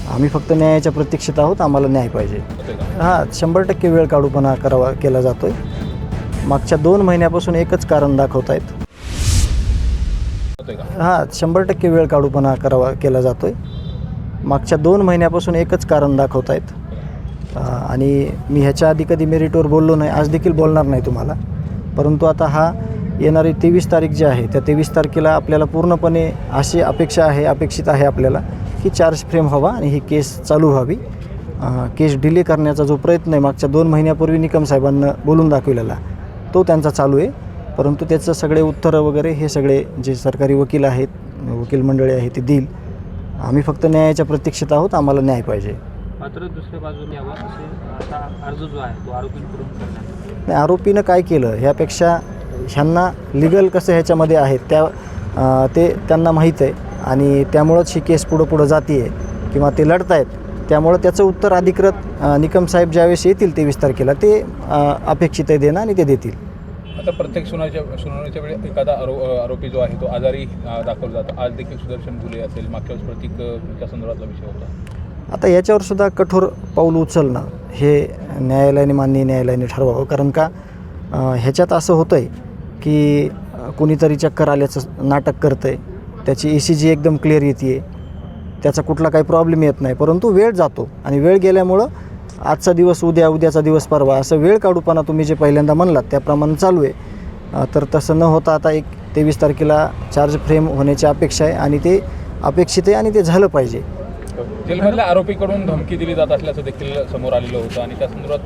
आम्ही फक्त न्यायाच्या प्रतीक्षेत आहोत. आम्हाला न्याय पाहिजे. हां, 100% वेळ काढूपणा केला जातो आहे. मागच्या 2 महिन्यापासून एकच कारण दाखवत आहेत. हां, 100% वेळ काढूपणा केला जातो आहे. मागच्या 2 महिन्यापासून एकच कारण दाखवत आहेत. आणि मी ह्याच्या आधी कधी मेरिटवर बोललो नाही, आज देखील बोलणार नाही तुम्हाला. परंतु आता हा येणारी 23 तारीख जी आहे त्या 23 तारखेला आपल्याला पूर्णपणे अशी अपेक्षित आहे आपल्याला की चार्ज फ्रेम व्हावा आणि ही केस चालू व्हावी. केस डिले करण्याचा जो प्रयत्न आहे मागच्या 2 महिन्यापूर्वी निकम साहेबांना बोलून दाखवलेला तो त्यांचा चालू आहे. परंतु त्याचं सगळे उत्तरं वगैरे हे सगळे जे सरकारी वकील आहेत, वकील मंडळी आहे ते देईल. आम्ही फक्त न्यायाच्या प्रतीक्षेत आहोत. आम्हाला न्याय पाहिजे. मात्र दुसऱ्या बाजूने यावं असे आता अर्ज जो आहे तो आरोपींकडून करण्यात. नाही, आरोपीनं काय केलं ह्यापेक्षा ह्यांना लिगल कसं ह्याच्यामध्ये आहेत ते त्यांना माहीत आहे आणि त्यामुळंच ही केस पुढं जाते आहे किंवा ते लढत आहेत. त्यामुळं त्याचं उत्तर अधिकृत निकम साहेब ज्यावेळेस येतील 23 तारखेला ते अपेक्षित आहे देणं आणि ते देतील. आता प्रत्येक सुनावणीच्या वेळी एखादा आरोपी जो आहे तो आजारी दाखल जातो. आज देखील सुदर्शन गुले असेल, मागच्या वेळेस प्रतीकच्या संदर्भातला विषय होता. आता याच्यावर सुद्धा कठोर पाऊल उचलणं हे माननीय न्यायालयाने ठरवावं. कारण का ह्याच्यात असं होतं आहे की कुणीतरी चक्कर आल्याचं नाटक करतं आहे. त्याची ECG एकदम क्लिअर येते आहे, त्याचा कुठला काही प्रॉब्लेम येत नाही. परंतु वेळ जातो आणि वेळ गेल्यामुळं आजचा दिवस उद्याचा दिवस परवा असं वेळ काढूपणा तुम्ही जे पहिल्यांदा म्हणलात त्याप्रमाणे चालू आहे. तर तसं न होता आता 23 तारखेला चार्ज फ्रेम होण्याची अपेक्षा आहे आणि ते अपेक्षित आहे आणि ते झालं पाहिजे. जेलमधल्या आरोपीकडून धमकी दिली जात असल्याचं देखील समोर आलेलं होतं आणि त्या संदर्भात